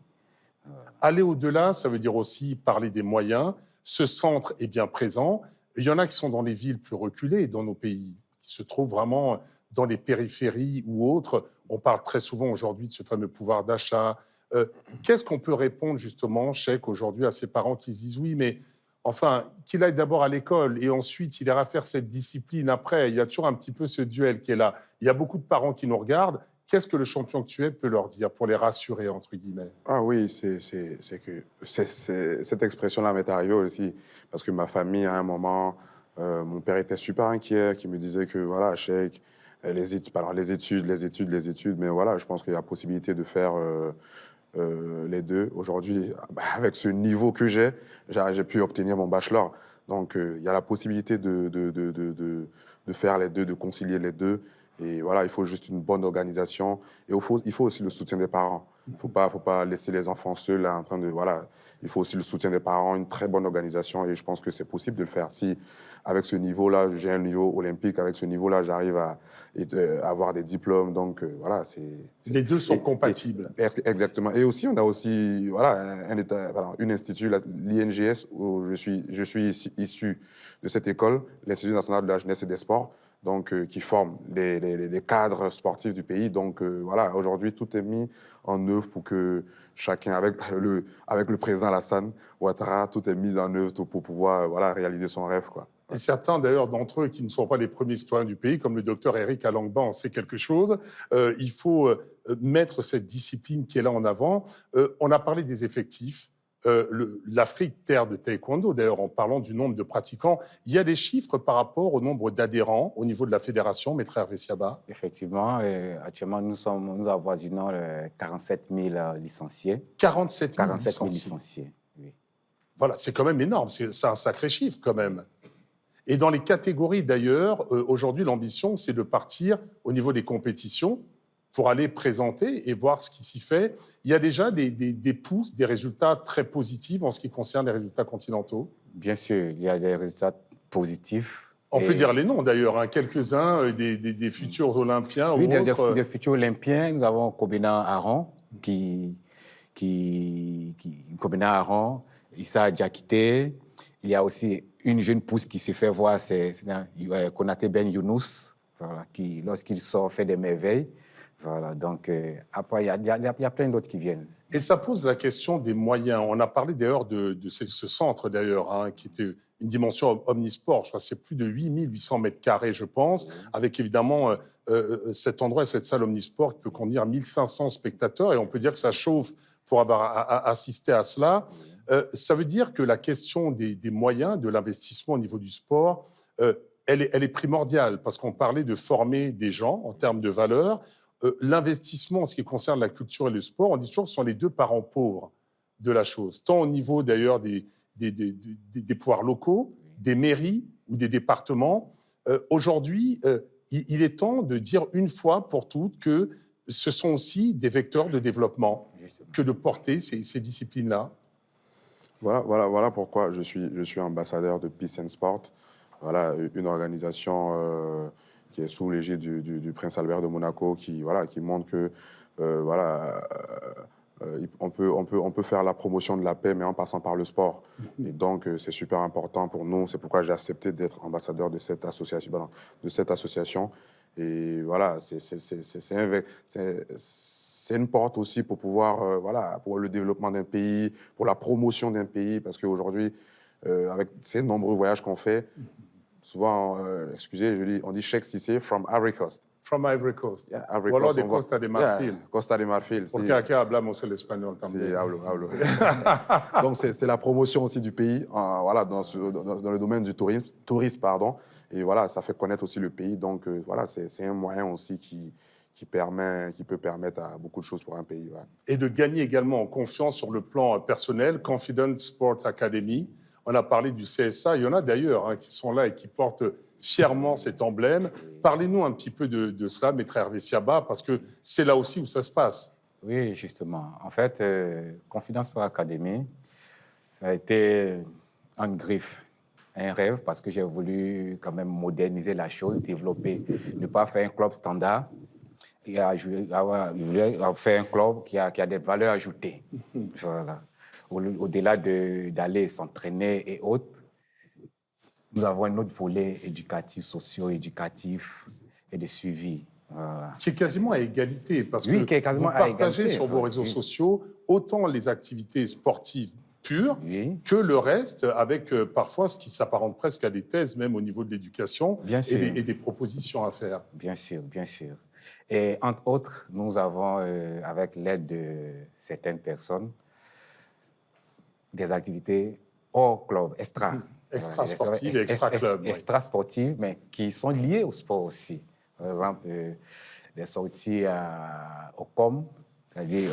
Aller au-delà, ça veut dire aussi parler des moyens. Ce centre est bien présent. Il y en a qui sont dans les villes plus reculées dans nos pays, qui se trouvent vraiment dans les périphéries ou autres. On parle très souvent aujourd'hui de ce fameux pouvoir d'achat. Qu'est-ce qu'on peut répondre justement, Cheikh, aujourd'hui à ces parents qui se disent « oui, mais Enfin, qu'il aille d'abord à l'école et ensuite il ira faire cette discipline après. Il y a toujours un petit peu ce duel qui est là. Il y a beaucoup de parents qui nous regardent. Qu'est-ce que le champion que tu es peut leur dire pour les rassurer, entre guillemets? Ah oui, cette expression-là m'est arrivée aussi parce que ma famille, à un moment, mon père était super inquiet, qui me disait que, voilà, Cheikh, les études, mais voilà, je pense qu'il y a possibilité de faire les deux. Aujourd'hui, bah, avec ce niveau que j'ai pu obtenir mon bachelor. Donc, il y a la possibilité de faire les deux, de concilier les deux. Et voilà, il faut juste une bonne organisation. Et il faut aussi le soutien des parents. Il ne faut pas laisser les enfants seuls là, en train de... Voilà, il faut aussi le soutien des parents, une très bonne organisation. Et je pense que c'est possible de le faire. Si, avec ce niveau-là, j'ai un niveau olympique, avec ce niveau-là, j'arrive à avoir des diplômes. Donc, voilà, Les deux sont compatibles. Exactement. Et aussi, on a aussi voilà, une institut, l'INGS, où je suis issu de cette école, l'Institut national de la jeunesse et des sports, donc, qui forme les cadres sportifs du pays. Donc, voilà, aujourd'hui, tout est mis en œuvre pour que chacun, avec le président Alassane Ouattara, tout est mis en œuvre pour pouvoir voilà, réaliser son rêve, quoi. Et certains, d'ailleurs, d'entre eux qui ne sont pas les premiers citoyens du pays, comme le docteur Eric Alangba en sait quelque chose, il faut mettre cette discipline qui est là en avant. On a parlé des effectifs. L'Afrique, terre de taekwondo, d'ailleurs, en parlant du nombre de pratiquants, il y a des chiffres par rapport au nombre d'adhérents au niveau de la fédération, Maître Hervé Siaba? Effectivement, actuellement, nous avoisinons 47 000 licenciés. 47 000 47 000 licenciés. licenciés, oui. Voilà, c'est quand même énorme, c'est un sacré chiffre quand même. Et dans les catégories d'ailleurs, aujourd'hui l'ambition c'est de partir au niveau des compétitions pour aller présenter et voir ce qui s'y fait. Il y a déjà des pousses, des résultats très positifs en ce qui concerne les résultats continentaux. Bien sûr, il y a des résultats positifs. On peut dire les noms d'ailleurs, hein, quelques-uns des futurs Olympiens oui, ou autres. Des futurs Olympiens, nous avons Kobena Aron, Kobena Aron, Issa Diakité. Il y a aussi une jeune pousse qui s'est fait voir, c'est Konaté Ben Younous, voilà, qui, lorsqu'il sort, fait des merveilles. Voilà, donc, après, il y a plein d'autres qui viennent. Et ça pose la question des moyens. On a parlé d'ailleurs de ce centre, d'ailleurs, hein, qui était une dimension omnisport. Je crois que c'est plus de 8800 mètres carrés, je pense, avec évidemment cet endroit et cette salle omnisport qui peut contenir 1500 spectateurs. Et on peut dire que ça chauffe pour avoir assisté à cela. Ça veut dire que la question des moyens, de l'investissement au niveau du sport, elle est primordiale, parce qu'on parlait de former des gens en termes de valeurs. L'investissement en ce qui concerne la culture et le sport, on dit toujours que ce sont les deux parents pauvres de la chose, tant au niveau d'ailleurs des pouvoirs locaux, des mairies ou des départements. Aujourd'hui, il est temps de dire une fois pour toutes que ce sont aussi des vecteurs de développement que de porter ces disciplines-là. Voilà pourquoi je suis ambassadeur de Peace and Sport. Voilà, une organisation qui est sous l'égide du prince Albert de Monaco, qui montre que on peut faire la promotion de la paix, mais en passant par le sport. Et donc, c'est super important pour nous. C'est pourquoi j'ai accepté d'être ambassadeur de cette association. Et voilà, c'est une porte aussi pour pouvoir, pour le développement d'un pays, pour la promotion d'un pays, parce qu'aujourd'hui, avec ces nombreux voyages qu'on fait, souvent, on dit Cheikh Cissé from Ivory Coast. From Ivory Coast. Yeah, Ivory Ou alors Coast, de Costa de Marfil. Yeah, Costa de Marfil. Porque aquí hablamos el español también. Hablo. Donc, c'est la promotion aussi du pays, dans le domaine du tourisme, pardon. Et voilà, ça fait connaître aussi le pays. Donc, voilà, c'est un moyen aussi qui peut permettre à beaucoup de choses pour un pays. Ouais. Et de gagner également en confiance sur le plan personnel. Confidence Sports Academy. On a parlé du CSA. Il y en a d'ailleurs qui sont là et qui portent fièrement cet emblème. Parlez-nous un petit peu de cela, Maître Hervé Siaba, parce que c'est là aussi où ça se passe. Oui, justement. En fait, Confidence Sport Academy, ça a été un griffe, un rêve, parce que j'ai voulu quand même moderniser la chose, développer, ne pas faire un club standard, et faire un club qui a des valeurs ajoutées. Voilà. Au-delà d'aller s'entraîner et autres, nous avons un autre volet éducatif, socio-éducatif et de suivi. Voilà. Qui est quasiment à égalité, parce oui, que qui est quasiment vous partagez à égalité, sur vos réseaux sociaux autant les activités sportives pure Oui. que le reste, avec parfois ce qui s'apparente presque à des thèses, même au niveau de l'éducation, Bien sûr. et des propositions à faire. Bien sûr, bien sûr. Et entre autres, nous avons, avec l'aide de certaines personnes, des activités hors club, extra. Extra-sportives et extra-club. Oui. Extra-sportives, mais qui sont liées au sport aussi. Par exemple, des sorties au COM, c'est-à-dire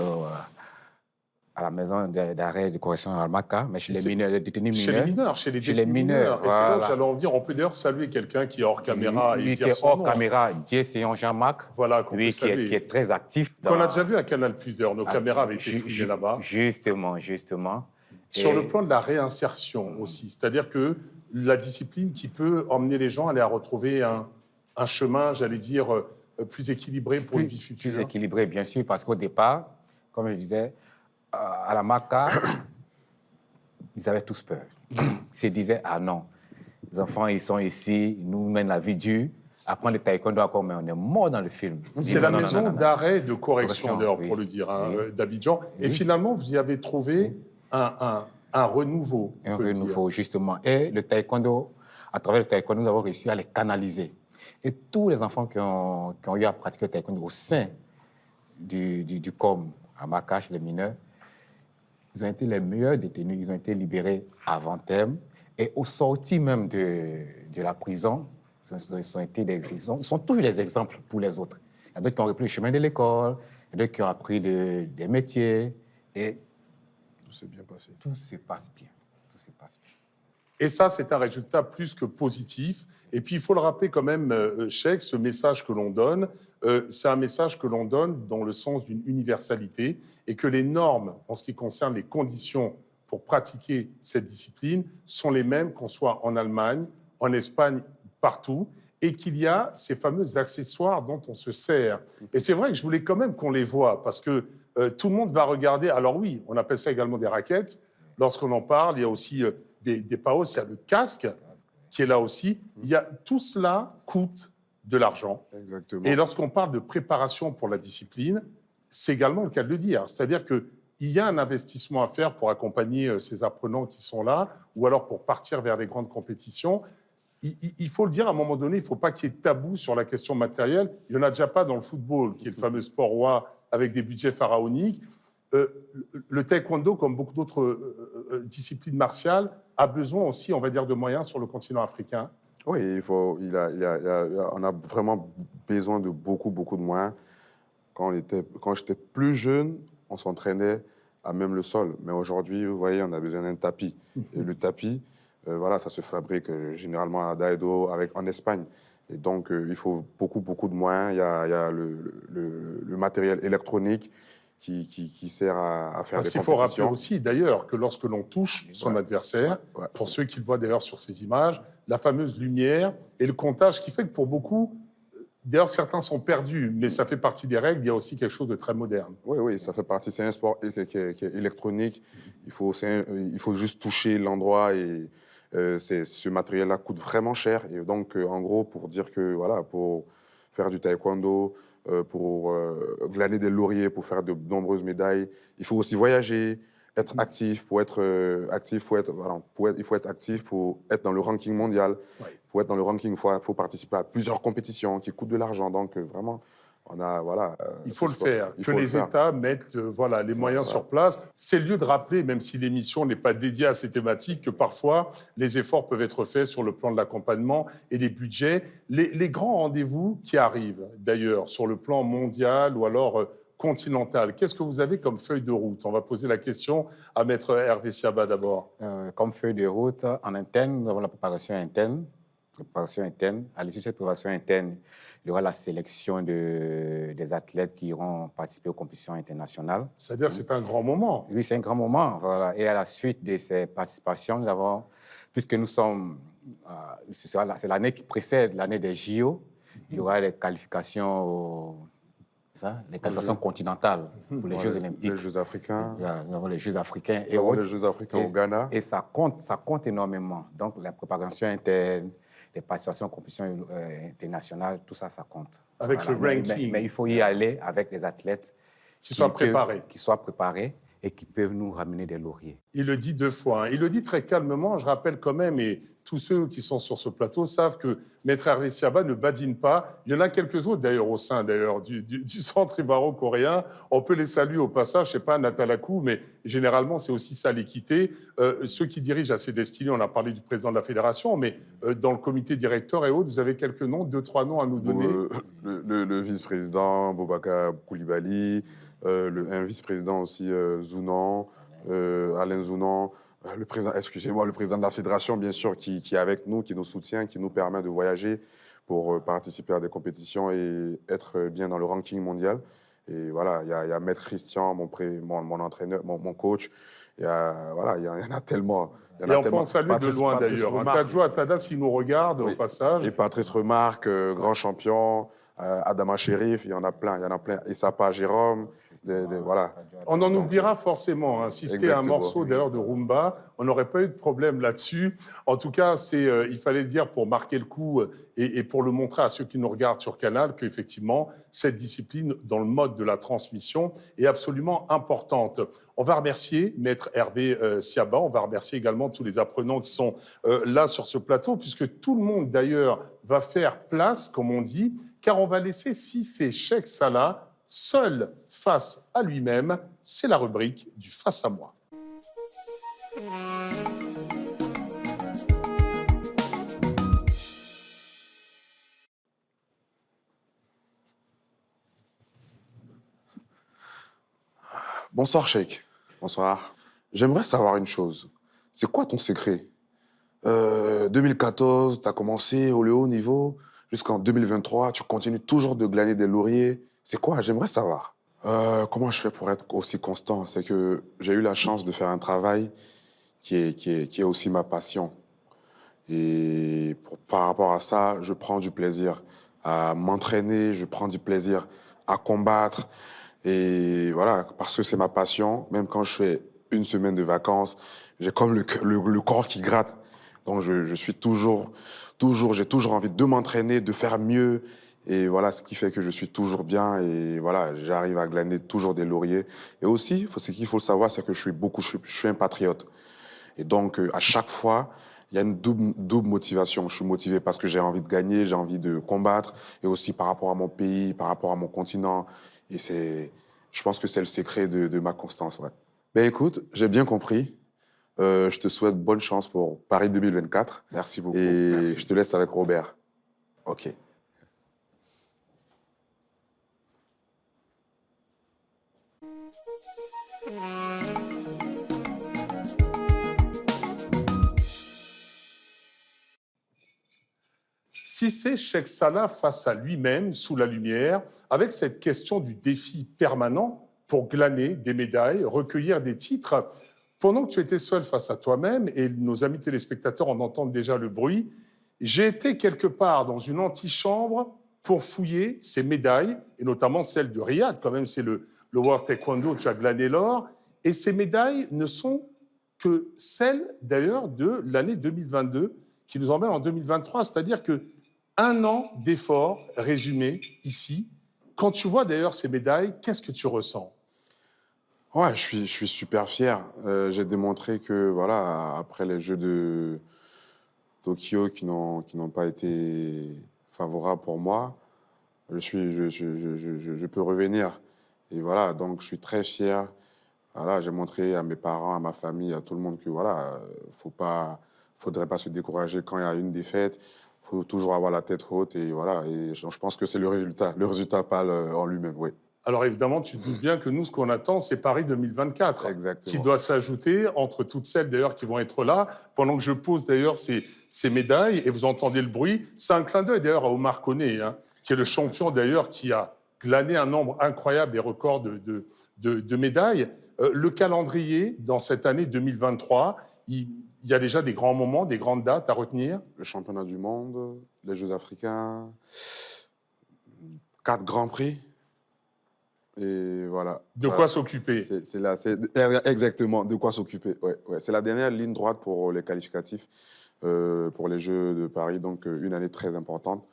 à la maison d'arrêt de correction à Almaca, mais chez les mineurs, les détenus Chez mineurs. les mineurs, chez les Chez détenus les mineurs, Et c'est là où voilà. j'allais en venir. On peut d'ailleurs saluer quelqu'un qui est hors caméra et Lui qui dire est son hors nom. caméra, Dieu Jean-Marc, Voilà, qu'on lui peut qui saluer. est très actif. Qu'on a déjà vu à Canal+, d'ailleurs. Nos Ah, caméras avaient été fouillées là-bas. Justement. Sur Et- le plan de la réinsertion aussi, c'est-à-dire que la discipline qui peut emmener les gens à aller à retrouver un chemin, j'allais dire, plus équilibré pour une vie future. Plus équilibré, bien sûr, parce qu'au départ, comme je disais, à la Maca, ils avaient tous peur. Ils se disaient, ah non, les enfants, ils sont ici, ils nous mènent la vie dure. Apprendre le taekwondo encore, mais on est mort dans le film. C'est la maison d'arrêt de correction, d'ailleurs, oui. pour le dire, hein, Oui. d'Abidjan. Et Oui. finalement, vous y avez trouvé un renouveau. on Un peut le dire. renouveau, justement. Et le taekwondo, à travers le taekwondo, nous avons réussi à les canaliser. Et tous les enfants qui ont eu à pratiquer le taekwondo au sein du COM, à Makache, les mineurs, ils ont été les meilleurs détenus, ils ont été libérés avant terme. Et au sorti même de la prison, ils sont toujours des exemples pour les autres. Il y a d'autres qui ont repris le chemin de l'école, il y a d'autres qui ont appris des métiers. Et Tout s'est bien passé. tout se passe bien. Tout se passe bien. Et ça, c'est un résultat plus que positif. Et puis, il faut le rappeler quand même, Cheikh, ce message que l'on donne, c'est un message que l'on donne dans le sens d'une universalité et que les normes, en ce qui concerne les conditions pour pratiquer cette discipline, sont les mêmes qu'on soit en Allemagne, en Espagne, partout, et qu'il y a ces fameux accessoires dont on se sert. Et c'est vrai que je voulais quand même qu'on les voit, parce que tout le monde va regarder. Alors oui, on appelle ça également des raquettes. Lorsqu'on en parle, il y a aussi des paos, il y a le casque qui est là aussi. Tout cela coûte de l'argent. Exactement. Et lorsqu'on parle de préparation pour la discipline, c'est également le cas de le dire. C'est-à-dire qu'il y a un investissement à faire pour accompagner ces apprenants qui sont là, ou alors pour partir vers les grandes compétitions. Il faut le dire, à un moment donné, il ne faut pas qu'il y ait de tabou sur la question matérielle. Il n'y en a déjà pas dans le football, qui est le fameux sport roi avec des budgets pharaoniques. Le taekwondo, comme beaucoup d'autres disciplines martiales, a besoin aussi, on va dire, de moyens sur le continent africain. Oui, on a vraiment besoin de beaucoup de moyens. Quand j'étais plus jeune, on s'entraînait à même le sol. Mais aujourd'hui, vous voyez, on a besoin d'un tapis. Et le tapis, voilà, ça se fabrique généralement à Daedo, en Espagne. Et donc, il faut beaucoup de moyens. Il y a le matériel électronique qui sert à faire Parce des qu'il faut rappeler compétitions. aussi, d'ailleurs, que lorsque l'on touche son adversaire, Ouais. pour ceux qui le voient d'ailleurs sur ces images, la fameuse lumière et le comptage qui fait que pour beaucoup, d'ailleurs certains sont perdus, mais ça fait partie des règles, il y a aussi quelque chose de très moderne. Oui, ça fait partie. C'est un sport qui est électronique. Il faut juste toucher l'endroit et ce matériel-là coûte vraiment cher. Et donc, en gros, pour dire que voilà, pour faire du taekwondo, pour glaner des lauriers, pour faire de nombreuses médailles, il faut aussi voyager, être actif. Pour être actif, il faut être actif pour être dans le ranking mondial. Oui. Pour être dans le ranking, il faut participer à plusieurs compétitions qui coûtent de l'argent. Donc, vraiment, on a, voilà... Il faut le faire, il que faut le les faire. États mettent les moyens sur place. C'est le lieu de rappeler, même si l'émission n'est pas dédiée à ces thématiques, que parfois les efforts peuvent être faits sur le plan de l'accompagnement et des budgets. Les grands rendez-vous qui arrivent, d'ailleurs, sur le plan mondial ou alors continental, qu'est-ce que vous avez comme feuille de route? On va poser la question à Maître Hervé Siaba d'abord. Comme feuille de route, en interne, nous avons la préparation interne. À l'issue de cette préparation interne, il y aura la sélection des athlètes qui iront participer aux compétitions internationales. C'est-à-dire c'est un grand moment. Oui, c'est un grand moment. Voilà. Et à la suite de ces participations, nous avons, puisque nous sommes, c'est l'année qui précède l'année des JO, il y aura les qualifications, les qualifications continentales pour les Jeux olympiques. Les Jeux africains. Voilà, nous avons les Jeux africains Nous avons les Jeux africains au Ghana. Et ça compte énormément. Donc, la préparation interne, les participations aux compétitions internationales, tout ça, ça compte. Avec le ranking. Mais il faut y aller avec des athlètes Qui soient préparés. Qui soient préparés et qui peuvent nous ramener des lauriers. Il le dit 2 fois. Hein. Il le dit très calmement. Je rappelle quand même, et tous ceux qui sont sur ce plateau savent que Maître Hervé Siaba ne badine pas. Il y en a quelques autres d'ailleurs au sein du centre ivoiro-coréen. On peut les saluer au passage. Je sais pas, Natalakou, mais généralement c'est aussi ça l'équité. Ceux qui dirigent à ces destinées, on a parlé du président de la fédération, mais dans le comité directeur et autres, vous avez quelques noms, 2, 3 noms à nous donner. Le vice-président Boubacar Koulibaly, un vice-président aussi Zounan, Alain Zounan, le président, excusez-moi, le président de la fédération, bien sûr, qui est avec nous, qui nous soutient, qui nous permet de voyager pour participer à des compétitions et être bien dans le ranking mondial. Et voilà, il y a Maître Christian, mon entraîneur, mon coach. Voilà, il y en a tellement. Et on peut en saluer de loin d'ailleurs. Tadjo Atada, s'il nous regarde au passage. Et Patrice Remarque, grand champion. Adama Chérif, il y en a plein. Et Sapa Jérôme. Voilà. On en oubliera forcément. Hein. Si c'était un morceau d'ailleurs de rumba, on n'aurait pas eu de problème là-dessus. En tout cas, il fallait le dire pour marquer le coup et pour le montrer à ceux qui nous regardent sur Canal qu'effectivement, cette discipline dans le mode de la transmission est absolument importante. On va remercier Maître Hervé Siaba. On va remercier également tous les apprenants qui sont là sur ce plateau, puisque tout le monde d'ailleurs va faire place, comme on dit, car on va laisser Cissé Cheikh Salah seul face à lui-même. C'est la rubrique du face à moi. Bonsoir, Cheikh. Bonsoir. J'aimerais savoir une chose. C'est quoi ton secret 2014, tu as commencé au haut niveau. Jusqu'en 2023, tu continues toujours de glaner des lauriers. C'est quoi? J'aimerais savoir. Comment je fais pour être aussi constant? C'est que j'ai eu la chance de faire un travail qui est aussi ma passion. Et par rapport à ça, je prends du plaisir à m'entraîner, je prends du plaisir à combattre. Et voilà, parce que c'est ma passion, même quand je fais une semaine de vacances, j'ai comme le corps qui gratte. Donc je suis j'ai toujours envie de m'entraîner, de faire mieux. Et voilà, ce qui fait que je suis toujours bien. Et voilà, j'arrive à glaner toujours des lauriers. Et aussi, ce qu'il faut savoir, c'est que je suis un patriote. Et donc, à chaque fois, il y a une double motivation. Je suis motivé parce que j'ai envie de gagner, j'ai envie de combattre. Et aussi par rapport à mon pays, par rapport à mon continent. Et je pense que c'est le secret de ma constance. Ouais. Ben écoute, j'ai bien compris. Je te souhaite bonne chance pour Paris 2024. Merci beaucoup. Et merci. je te laisse avec Robert. OK. Cissé Cheikh Salah face à lui-même, sous la lumière, avec cette question du défi permanent pour glaner des médailles, recueillir des titres. Pendant que tu étais seul face à toi-même, et nos amis téléspectateurs en entendent déjà le bruit, j'ai été quelque part dans une antichambre pour fouiller ces médailles, et notamment celle de Riyad, quand même c'est le World Taekwondo, tu as glané l'or, et ces médailles ne sont que celles d'ailleurs de l'année 2022, qui nous emmène en 2023, c'est-à-dire que un an d'efforts résumé ici. Quand tu vois d'ailleurs ces médailles, qu'est-ce que tu ressens? Ouais, je suis super fier. J'ai démontré que, voilà, après les Jeux de Tokyo qui n'ont pas été favorables pour moi, je peux revenir. Et voilà, donc je suis très fier. Voilà, j'ai montré à mes parents, à ma famille, à tout le monde que, voilà, faudrait pas se décourager quand il y a une défaite. Il faut toujours avoir la tête haute. Et voilà, et je pense que c'est le résultat. Le résultat parle en lui-même, oui. Alors évidemment, tu te doutes bien que nous, ce qu'on attend, c'est Paris 2024, Exactement. qui doit s'ajouter entre toutes celles d'ailleurs qui vont être là, pendant que je pose d'ailleurs ces médailles, et vous entendez le bruit. C'est un clin d'œil d'ailleurs à Omar Koné, hein, qui est le champion d'ailleurs qui a glané un nombre incroyable et record de médailles. Le calendrier, dans cette année 2023, il y a déjà des grands moments, des grandes dates à retenir. Le championnat du monde, les Jeux africains, 4 grands prix. Et voilà. De quoi s'occuper. Exactement, de quoi s'occuper. Ouais. C'est la dernière ligne droite pour les qualificatifs pour les Jeux de Paris. Donc, une année très importante.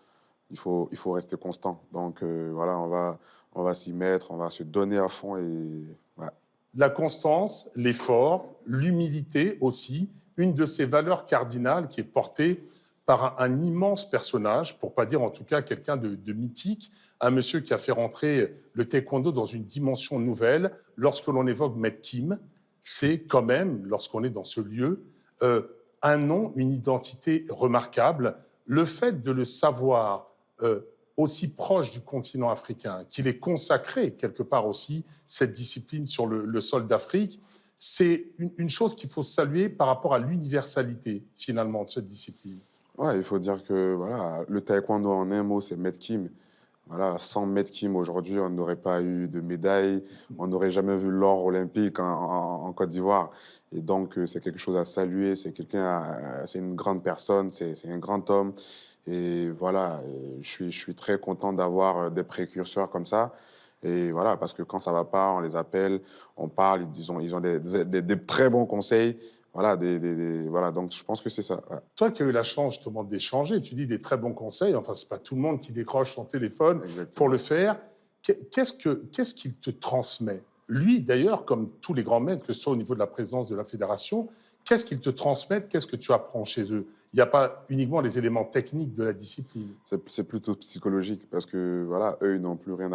Il faut rester constant. Donc, voilà, on va s'y mettre, on va se donner à fond. Et, ouais. La constance, l'effort, l'humilité aussi, une de ces valeurs cardinales qui est portée par un immense personnage, pour pas dire en tout cas quelqu'un de mythique, un monsieur qui a fait rentrer le taekwondo dans une dimension nouvelle. Lorsque l'on évoque Maître Kim, c'est quand même, lorsqu'on est dans ce lieu, un nom, une identité remarquable. Le fait de le savoir aussi proche du continent africain, qu'il est consacré quelque part aussi cette discipline sur le sol d'Afrique, c'est une chose qu'il faut saluer par rapport à l'universalité finalement de cette discipline. Ouais, il faut dire que voilà, le taekwondo en un mot, c'est Maître Kim. Voilà, sans Maître Kim, aujourd'hui, on n'aurait pas eu de médaille, on n'aurait jamais vu l'or olympique en Côte d'Ivoire. Et donc, c'est quelque chose à saluer, c'est une grande personne, c'est un grand homme. Et voilà, je suis très content d'avoir des précurseurs comme ça. Et voilà, parce que quand ça ne va pas, on les appelle, on parle, ils ont des très bons conseils. Voilà, voilà, donc je pense que c'est ça. Ouais. Toi qui as eu la chance justement d'échanger, tu dis des très bons conseils, enfin c'est pas tout le monde qui décroche son téléphone Exactement. pour le faire. Qu'est-ce qu'il te transmet? Lui d'ailleurs, comme tous les grands maîtres, que ce soit au niveau de la présence de la fédération, qu'est-ce qu'ils te transmettent? Qu'est-ce que tu apprends chez eux? Il n'y a pas uniquement les éléments techniques de la discipline. C'est plutôt psychologique parce que voilà, eux, ils n'ont plus rien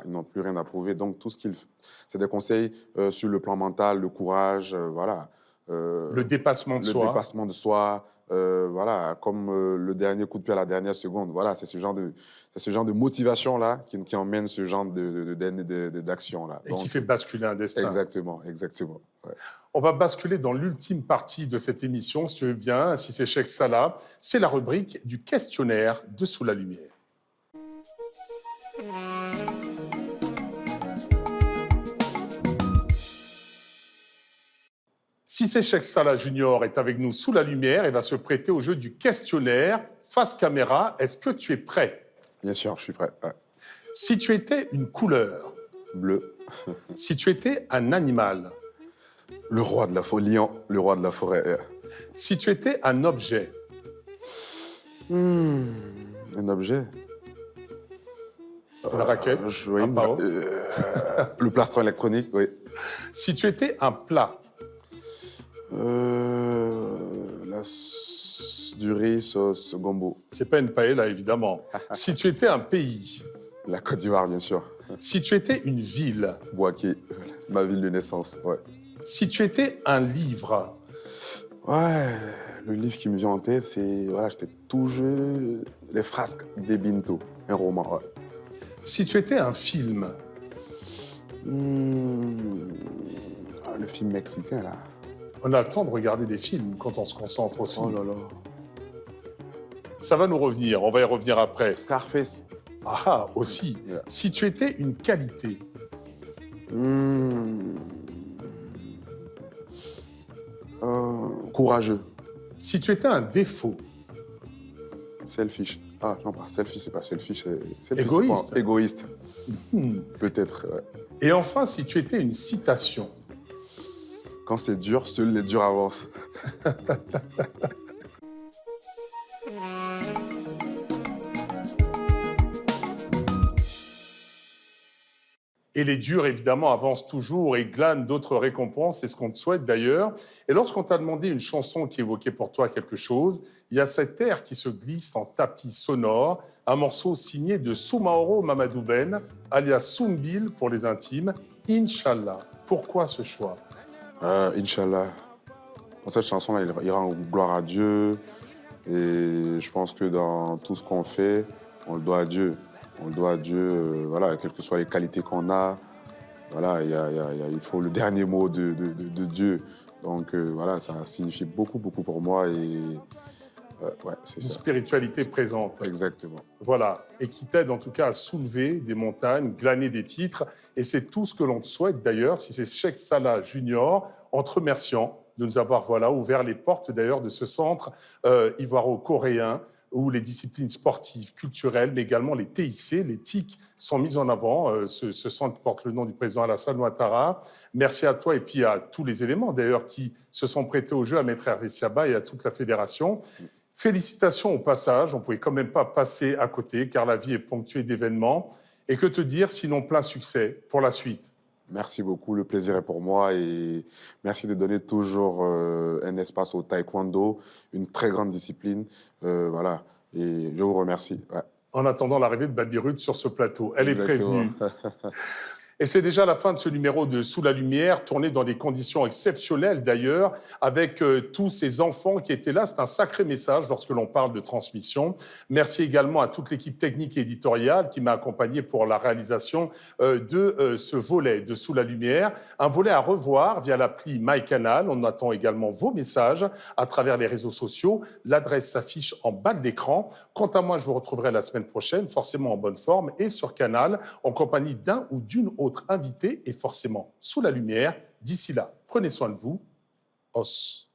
ils n'ont plus rien à prouver. Donc tout ce qu'ils font, c'est des conseils sur le plan mental, le courage, voilà. Le dépassement de soi. Le dépassement de soi, voilà, comme le dernier coup de pied à la dernière seconde. Voilà, c'est ce genre de motivation-là qui emmène ce genre d'action-là. Et qui fait basculer un destin. Exactement, exactement. Ouais. On va basculer dans l'ultime partie de cette émission, si tu veux bien, si c'est Cheikh Salah. C'est la rubrique du questionnaire de Sous la Lumière. Si c'est Cheikh Salah Junior est avec nous sous la lumière et va se prêter au jeu du questionnaire face caméra, est-ce que tu es prêt? Bien sûr, je suis prêt. Ouais. Si tu étais une couleur, Bleu. si tu étais un animal, Le roi de la folie, le roi de la forêt. si tu étais un objet, Un objet. une raquette, un pao, Le plastron électronique, oui. si tu étais un plat, Du riz, sauce, gombo. c'est pas une paella évidemment, si tu étais un pays, La Côte d'Ivoire, bien sûr. si tu étais une ville, Boaké, ma ville de naissance, ouais. si tu étais un livre, Ouais, le livre qui me vient en tête, c'est, voilà, j'étais tout jeune, Les Frasques des Binto, un roman, ouais. si tu étais un film, Le film mexicain, là. on a le temps de regarder des films quand on se concentre aussi. Oh là là. Ça va nous revenir, on va y revenir après. Scarface. Ah, aussi. Yeah. Si tu étais une qualité, Courageux. si tu étais un défaut, Selfish. Ah, non, pas selfish, c'est pas selfish. Selfish, Égoïste. c'est quoi? Égoïste. Peut-être, ouais. et enfin, si tu étais une citation, Quand c'est dur, seuls les durs avancent. et les durs, évidemment, avancent toujours et glanent d'autres récompenses, c'est ce qu'on te souhaite d'ailleurs. Et lorsqu'on t'a demandé une chanson qui évoquait pour toi quelque chose, il y a cet air qui se glisse en tapis sonore, un morceau signé de Soumaoro Mamadou Ben, alias Soumbil pour les intimes, Inch'Allah. Pourquoi ce choix? Inch'Allah. Cette chanson-là, il rend gloire à Dieu. Et je pense que dans tout ce qu'on fait, on le doit à Dieu. On le doit à Dieu, voilà, quelles que soient les qualités qu'on a. Voilà, il faut le dernier mot de Dieu. Donc voilà, ça signifie beaucoup, beaucoup pour moi. Et ouais, c'est Une ça. spiritualité présente. Exactement. Voilà, et qui t'aide en tout cas à soulever des montagnes, glaner des titres. Et c'est tout ce que l'on te souhaite d'ailleurs, si c'est Cheikh Salah Junior, en te remerciant de nous avoir ouvert les portes d'ailleurs de ce centre ivoiro-coréen où les disciplines sportives, culturelles, mais également les TIC, les TIC, sont mises en avant. Ce centre porte le nom du président Alassane Ouattara. Merci à toi et puis à tous les éléments d'ailleurs qui se sont prêtés au jeu, à Maître Hervé Siaba et à toute la fédération. Félicitations au passage, on ne pouvait quand même pas passer à côté car la vie est ponctuée d'événements. Et que te dire sinon plein succès pour la suite? Merci beaucoup, le plaisir est pour moi et merci de donner toujours un espace au taekwondo, une très grande discipline. Voilà, et je vous remercie. Ouais, En attendant l'arrivée de Baby Ruth sur ce plateau. Elle est exactement. prévenue. Et c'est déjà la fin de ce numéro de Sous la lumière, tourné dans des conditions exceptionnelles d'ailleurs, avec tous ces enfants qui étaient là. C'est un sacré message lorsque l'on parle de transmission. Merci également à toute l'équipe technique et éditoriale qui m'a accompagné pour la réalisation de ce volet de Sous la lumière. Un volet à revoir via l'appli MyCanal. On attend également vos messages à travers les réseaux sociaux. L'adresse s'affiche en bas de l'écran. Quant à moi, je vous retrouverai la semaine prochaine, forcément en bonne forme et sur Canal, en compagnie d'un ou d'une autre invité et forcément sous la lumière. D'ici là, prenez soin de vous. Os.